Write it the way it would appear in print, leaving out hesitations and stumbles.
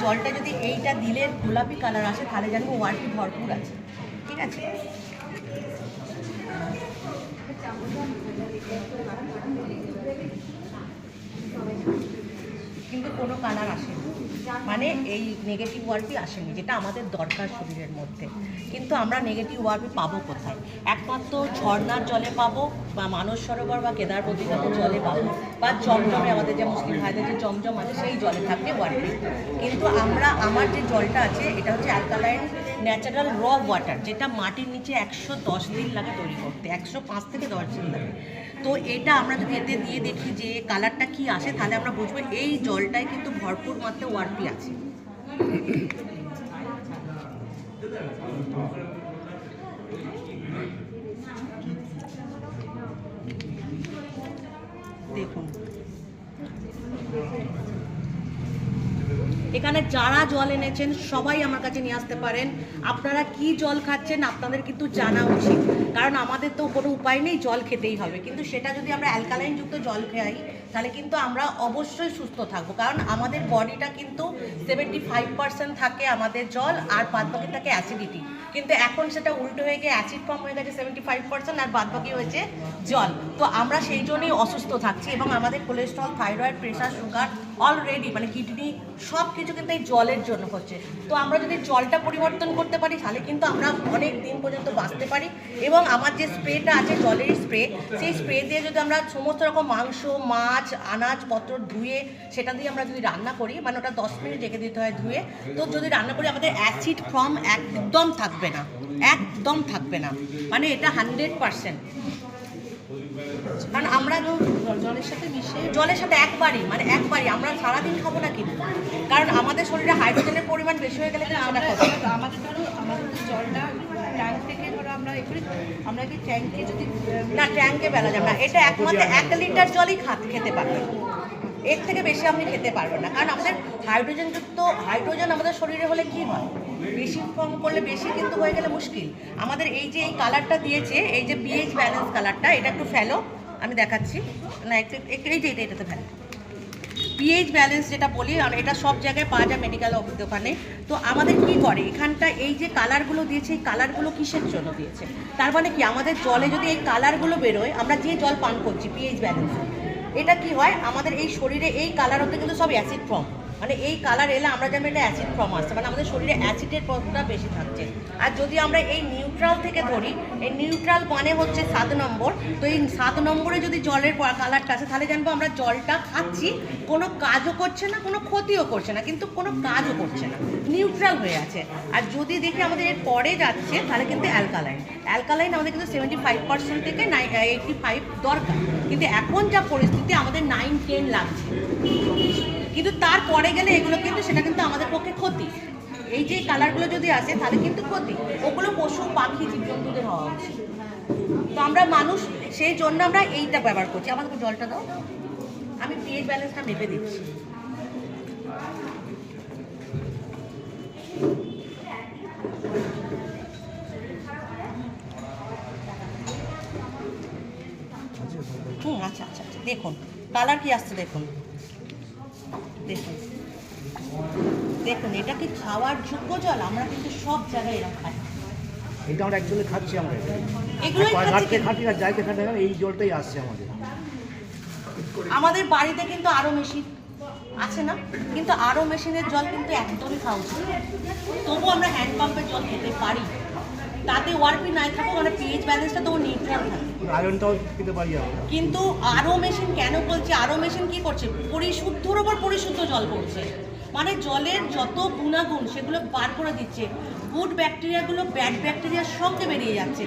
জলটা যদি এইটা দিলে গোলাপি কালার আসে তাহলে জানবো ওয়ার্পি ভরপুর আছে। ঠিক আছে, কিন্তু কোনো কালার আসেনি, মানে এই নেগেটিভ ওয়ার্পি আসেনি, যেটা আমাদের দরকার শরীরের মধ্যে। কিন্তু আমরা নেগেটিভ ওয়ার্পি পাবো কোথায়? একমাত্র ঝর্ণার জলে পাবো, বা মানস সরোবর বা কেদার বদ্রীনাথের জলে পাবো, বা জমজমে আমাদের যে মুসলিম ভাইদের যে জমজম আছে সেই জলে থাকবে ওয়ার্পি। কিন্তু আমার যে জলটা আছে এটা হচ্ছে অ্যালকালাইন ন্যাচারাল র ওয়াটার, যেটা মাটির নিচে 110 দিন লাগে তৈরি করতে, 105 থেকে 10 দিন লাগে। তো এটা আমরা যদি এতে দিয়ে দেখি যে কালারটা কি আসে, তাহলে আমরা বুঝবো এই জলটায় কিন্তু ভরপুর মাত্রায় ওয়ার্পি আছে। দেখুন এখানে যারা জল এনেছেন সবাই আমার কাছে নিয়ে আসতে পারেন। আপনারা কি জল খাচ্ছেন আপনাদের কিন্তু জানা উচিত, কারণ আমাদের তো কোনো উপায় নেই, জল খেতেই হবে। কিন্তু সেটা যদি আমরা অ্যালকালাইনযুক্ত জল খাই তাহলে কিন্তু আমরা অবশ্যই সুস্থ থাকবো, কারণ আমাদের বডিটা কিন্তু 75% থাকে আমাদের জল, আর বাদবাকি থাকে অ্যাসিডিটি। কিন্তু এখন সেটা উল্টো হয়ে গিয়ে অ্যাসিড ফর্ম হয়ে গেছে 75%, আর বাদবাকি হয়েছে জল। তো আমরা সেই জন্যই অসুস্থ থাকছি, এবং আমাদের cholesterol, thyroid, pressure, sugar already মানে কিডনি সব কিছু কিন্তু এই জলের জন্য হচ্ছে। তো আমরা যদি জলটা পরিবর্তন করতে পারি তাহলে কিন্তু আমরা অনেক দিন পর্যন্ত বাঁচতে পারি। এবং আমার যে স্প্রেটা আছে জলের স্প্রে, সেই স্প্রে দিয়ে যদি আমরা সমস্ত রকম মাংস, মাছ, আনাজপত্র ধুয়ে সেটা দিয়ে আমরা যদি রান্না করি, মানে ওটা 10 মিনিট রেখে দিতে হয় ধুয়ে, তো যদি রান্না করি আমাদের অ্যাসিড ফর্ম একদম থাকবে না, একদম থাকবে না, মানে এটা 100%। কারণ আমরা জলের সাথে মিশে, জলের সাথে একবারই আমরা সারাদিন খাবো না, কিন্তু কারণ আমাদের শরীরে হাইড্রোজেনের পরিমাণ বেশি হয়ে গেলে আমাদের জলটা ট্যাঙ্ক থেকে ধরো আমরা কি ট্যাঙ্কে যদি না, ট্যাঙ্কে বেলা যাবে না, এটা একমাত্র 1 লিটার জলই খেতে পারবেন, এর থেকে বেশি আপনি খেতে পারবেন না। কারণ আমাদের হাইড্রোজেন আমাদের শরীরে হলে কি হয়, বেশি ফর্ম করলে বেশি কিন্তু হয়ে গেলে মুশকিল। আমাদের এই যে এই কালারটা দিয়েছে, এই যে পিএইচ ব্যালেন্স কালারটা, এটা একটু ফেলো, আমি দেখাচ্ছি না, একটু এটাতে ফেলো। পিএইচ ব্যালেন্স যেটা বলি, আর এটা সব জায়গায় পাওয়া যায় মেডিকেল দোকানে। তো আমাদের কি করে, এখানটা এই যে কালারগুলো দিয়েছে, এই কালারগুলো কিসের জন্য দিয়েছে? তার মানে কি, আমাদের জলে যদি এই কালারগুলো বেরোয়, আমরা যে জল পান করছি পিএইচ ব্যালেন্স, এটা কি হয় আমাদের এই শরীরে এই কালার হতে কিন্তু সব অ্যাসিড ফর্ম, মানে এই কালার এলে আমরা জানি এটা অ্যাসিড ফর্ম আসছে, মানে আমাদের শরীরে অ্যাসিডের পরিমাণটা বেশি থাকছে। আর যদি আমরা এই নিউট্রাল থেকে ধরি, এই নিউট্রাল মানে হচ্ছে 7 নম্বর, তো এই 7 নম্বরে যদি জলের কালারটা আসে তাহলে জানবো আমরা জলটা খাচ্ছি, কোনো কাজও করছে না, কোনো ক্ষতিও করছে না, কিন্তু কোনো কাজও করছে না, নিউট্রাল হয়ে আছে। আর যদি দেখি আমাদের এর পরে যাচ্ছে তাহলে কিন্তু অ্যালকালাইন আমাদের কিন্তু 75% থেকে 85 দরকার, কিন্তু এখন যা পরিস্থিতি আমাদের 9-10 লাগছে, কিন্তু তারপরে গেলে এগুলো কিন্তু সেটা কিন্তু আমাদের পক্ষে ক্ষতি। এই যে কালারগুলো যদি আসে তাহলে কিন্তু ক্ষতি, ওগুলো পশু পাখি জীবজন্তুদের হওয়া উচিত। তো আমরা মানুষ, সেই জন্য আমরা এইটা ব্যবহার করছি। আমাদেরকে জলটা দাও, আমি পিএইচ ব্যালেন্সটা মেপে দিচ্ছি। আচ্ছা, দেখুন কালার কি আসছে, দেখুন এটা কি খাওয়ার যোগ্য জল? আমরা কিন্তু সব জায়গায় এরকম খাই, এটা আমরা অ্যাকচুয়ালি খাচ্ছি, আমরা এগুলোই খাচ্ছি না, যাইতে খাটে না, এই জলটাই আসছে আমাদের বাড়িতে কিন্তু আরও মেশিন আছে না, কিন্তু আরও মেশিনের জল কিন্তু একদমই খাওয়া উচিত। তবু আমরা হ্যান্ড পাম্পের জল খেতে পারি, তাতে ওয়ার্পি নাই থাকুক, মানে পিএইচ ব্যালেন্সটা তবু নিউট্রাল থাকে, আয়রনটাও খেতে পারি আমরা। কিন্তু আরও মেশিন কেন বলছি, আরও মেশিন কি করছে, পরিশুদ্ধর ওপর পরিশুদ্ধ জল করছে, মানে জলের যত গুণাগুণ সেগুলো বার করে দিচ্ছে, গুড ব্যাকটেরিয়াগুলো ব্যাড ব্যাকটেরিয়ার সঙ্গে বেরিয়ে যাচ্ছে।